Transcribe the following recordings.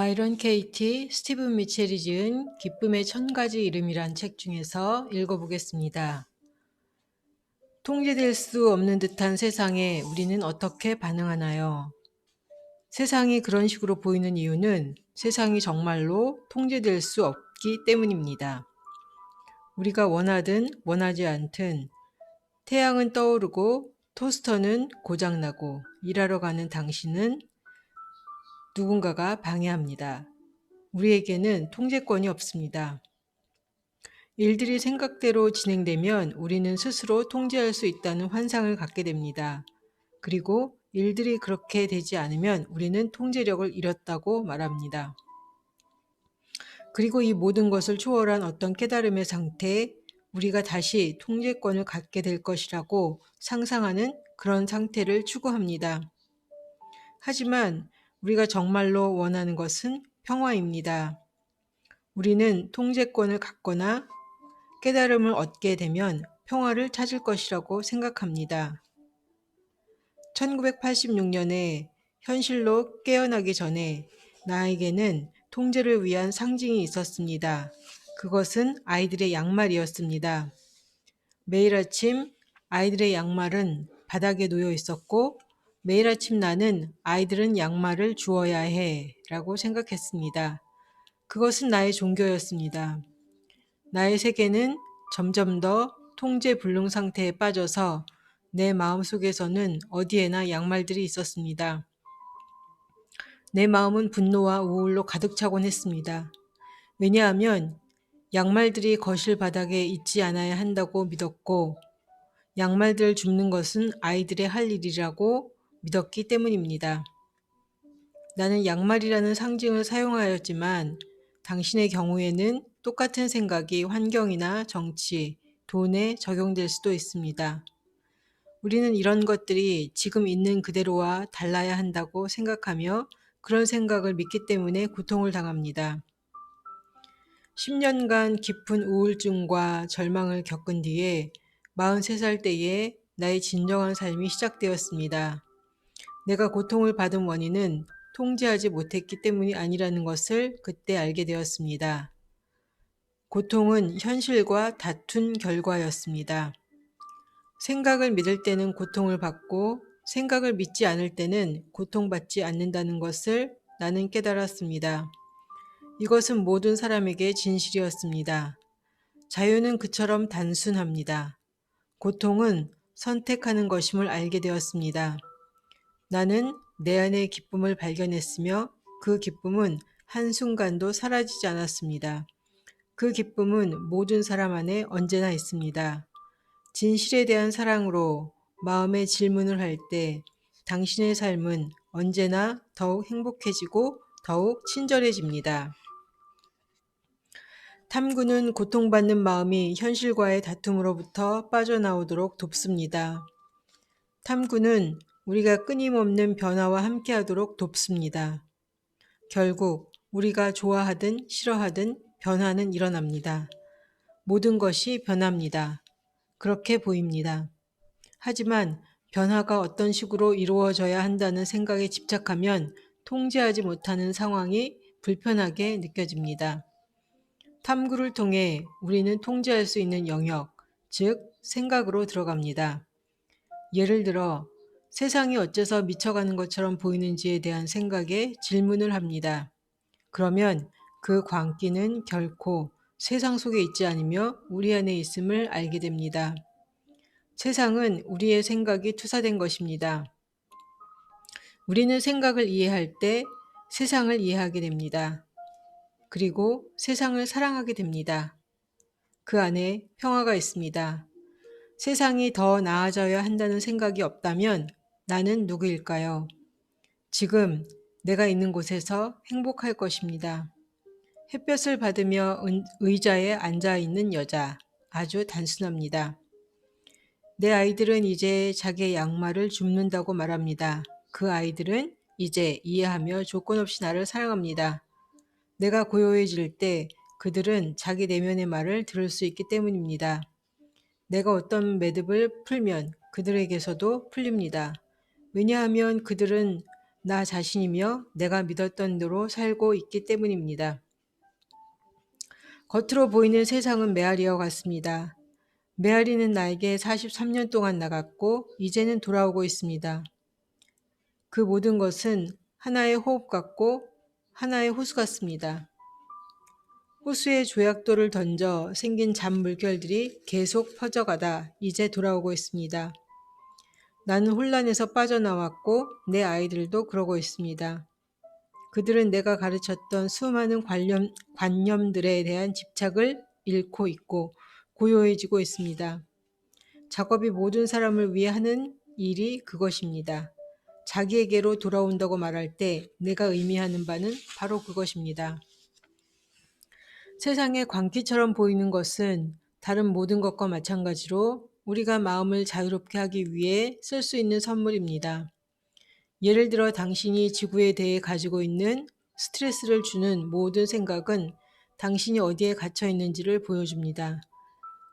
바이런 케이티, 스티븐 미첼이 지은 기쁨의 1000가지 이름이란 책 중에서 읽어보겠습니다. 통제될 수 없는 듯한 세상에 우리는 어떻게 반응하나요? 세상이 그런 식으로 보이는 이유는 세상이 정말로 통제될 수 없기 때문입니다. 우리가 원하든 원하지 않든 태양은 떠오르고 토스터는 고장나고 일하러 가는 당신은 누군가가 방해합니다. 우리에게는 통제권이 없습니다. 일들이 생각대로 진행되면 우리는 스스로 통제할 수 있다는 환상을 갖게 됩니다. 그리고 일들이 그렇게 되지 않으면 우리는 통제력을 잃었다고 말합니다. 그리고 이 모든 것을 초월한 어떤 깨달음의 상태에 우리가 다시 통제권을 갖게 될 것이라고 상상하는 그런 상태를 추구합니다. 하지만 우리가 정말로 원하는 것은 평화입니다. 우리는 통제권을 갖거나 깨달음을 얻게 되면 평화를 찾을 것이라고 생각합니다. 1986년에 현실로 깨어나기 전에 나에게는 통제를 위한 상징이 있었습니다. 그것은 아이들의 양말이었습니다. 매일 아침 아이들의 양말은 바닥에 놓여 있었고 매일 아침 나는 아이들은 양말을 주어야 해 라고 생각했습니다. 그것은 나의 종교였습니다. 나의 세계는 점점 더 통제 불능 상태에 빠져서 내 마음속에서는 어디에나 양말들이 있었습니다. 내 마음은 분노와 우울로 가득 차곤 했습니다. 왜냐하면 양말들이 거실 바닥에 있지 않아야 한다고 믿었고 양말들을 줍는 것은 아이들의 할 일이라고 믿었기 때문입니다. 나는 양말이라는 상징을 사용하였지만 당신의 경우에는 똑같은 생각이 환경이나 정치, 돈에 적용될 수도 있습니다. 우리는 이런 것들이 지금 있는 그대로와 달라야 한다고 생각하며 그런 생각을 믿기 때문에 고통을 당합니다. 10년간 깊은 우울증과 절망을 겪은 뒤에 43살 때에 나의 진정한 삶이 시작되었습니다. 내가 고통을 받은 원인은 통제하지 못했기 때문이 아니라는 것을 그때 알게 되었습니다. 고통은 현실과 다툰 결과였습니다. 생각을 믿을 때는 고통을 받고 생각을 믿지 않을 때는 고통받지 않는다는 것을 나는 깨달았습니다. 이것은 모든 사람에게 진실이었습니다. 자유는 그처럼 단순합니다. 고통은 선택하는 것임을 알게 되었습니다. 나는 내 안의 기쁨을 발견했으며 그 기쁨은 한순간도 사라지지 않았습니다. 그 기쁨은 모든 사람 안에 언제나 있습니다. 진실에 대한 사랑으로 마음의 질문을 할 때 당신의 삶은 언제나 더욱 행복해지고 더욱 친절해집니다. 탐구는 고통받는 마음이 현실과의 다툼으로부터 빠져나오도록 돕습니다. 탐구는 우리가 끊임없는 변화와 함께하도록 돕습니다. 결국 우리가 좋아하든 싫어하든 변화는 일어납니다. 모든 것이 변합니다. 그렇게 보입니다. 하지만 변화가 어떤 식으로 이루어져야 한다는 생각에 집착하면 통제하지 못하는 상황이 불편하게 느껴집니다. 탐구를 통해 우리는 통제할 수 있는 영역, 즉 생각으로 들어갑니다. 예를 들어 세상이 어째서 미쳐가는 것처럼 보이는지에 대한 생각에 질문을 합니다. 그러면 그 광기는 결코 세상 속에 있지 않으며 우리 안에 있음을 알게 됩니다. 세상은 우리의 생각이 투사된 것입니다. 우리는 생각을 이해할 때 세상을 이해하게 됩니다. 그리고 세상을 사랑하게 됩니다. 그 안에 평화가 있습니다. 세상이 더 나아져야 한다는 생각이 없다면 나는 누구일까요? 지금 내가 있는 곳에서 행복할 것입니다. 햇볕을 받으며 의자에 앉아 있는 여자. 아주 단순합니다. 내 아이들은 이제 자기의 양말을 줍는다고 말합니다. 그 아이들은 이제 이해하며 조건 없이 나를 사랑합니다. 내가 고요해질 때 그들은 자기 내면의 말을 들을 수 있기 때문입니다. 내가 어떤 매듭을 풀면 그들에게서도 풀립니다. 왜냐하면 그들은 나 자신이며 내가 믿었던 대로 살고 있기 때문입니다. 겉으로 보이는 세상은 메아리와 같습니다. 메아리는 나에게 43년 동안 나갔고 이제는 돌아오고 있습니다. 그 모든 것은 하나의 호흡 같고 하나의 호수 같습니다. 호수에 조약돌을 던져 생긴 잔물결들이 계속 퍼져가다 이제 돌아오고 있습니다. 나는 혼란에서 빠져나왔고 내 아이들도 그러고 있습니다. 그들은 내가 가르쳤던 수많은 관념들에 대한 집착을 잃고 있고 고요해지고 있습니다. 작업이 모든 사람을 위해 하는 일이 그것입니다. 자기에게로 돌아온다고 말할 때 내가 의미하는 바는 바로 그것입니다. 세상에 광기처럼 보이는 것은 다른 모든 것과 마찬가지로 우리가 마음을 자유롭게 하기 위해 쓸 수 있는 선물입니다. 예를 들어 당신이 지구에 대해 가지고 있는 스트레스를 주는 모든 생각은 당신이 어디에 갇혀 있는지를 보여줍니다.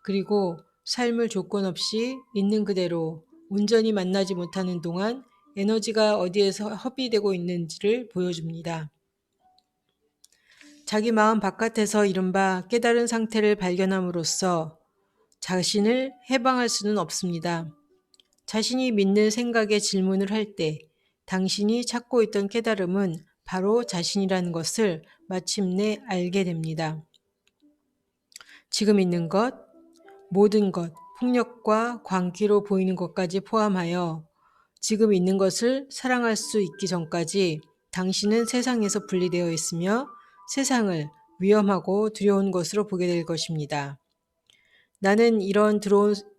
그리고 삶을 조건 없이 있는 그대로 온전히 만나지 못하는 동안 에너지가 어디에서 허비되고 있는지를 보여줍니다. 자기 마음 바깥에서 이른바 깨달은 상태를 발견함으로써 자신을 해방할 수는 없습니다. 자신이 믿는 생각에 질문을 할 때 당신이 찾고 있던 깨달음은 바로 자신이라는 것을 마침내 알게 됩니다. 지금 있는 것, 모든 것, 폭력과 광기로 보이는 것까지 포함하여 지금 있는 것을 사랑할 수 있기 전까지 당신은 세상에서 분리되어 있으며 세상을 위험하고 두려운 것으로 보게 될 것입니다. 나는 이런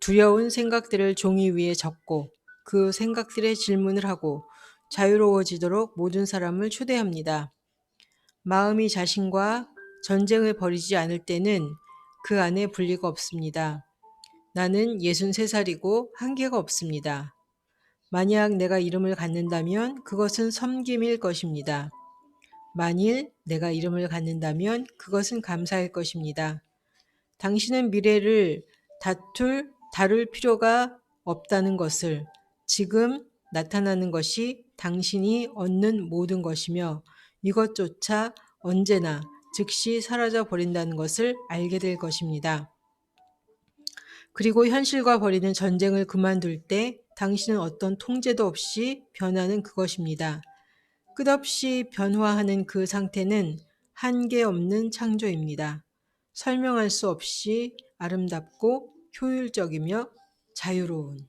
두려운 생각들을 종이 위에 적고 그 생각들의 질문을 하고 자유로워지도록 모든 사람을 초대합니다. 마음이 자신과 전쟁을 벌이지 않을 때는 그 안에 분리가 없습니다. 나는 63살이고 한계가 없습니다. 만약 내가 이름을 갖는다면 그것은 섬김일 것입니다. 만일 내가 이름을 갖는다면 그것은 감사일 것입니다. 당신은 미래를 다룰 필요가 없다는 것을 지금 나타나는 것이 당신이 얻는 모든 것이며 이것조차 언제나 즉시 사라져 버린다는 것을 알게 될 것입니다. 그리고 현실과 벌이는 전쟁을 그만둘 때 당신은 어떤 통제도 없이 변하는 그것입니다. 끝없이 변화하는 그 상태는 한계 없는 창조입니다. 설명할 수 없이 아름답고 효율적이며 자유로운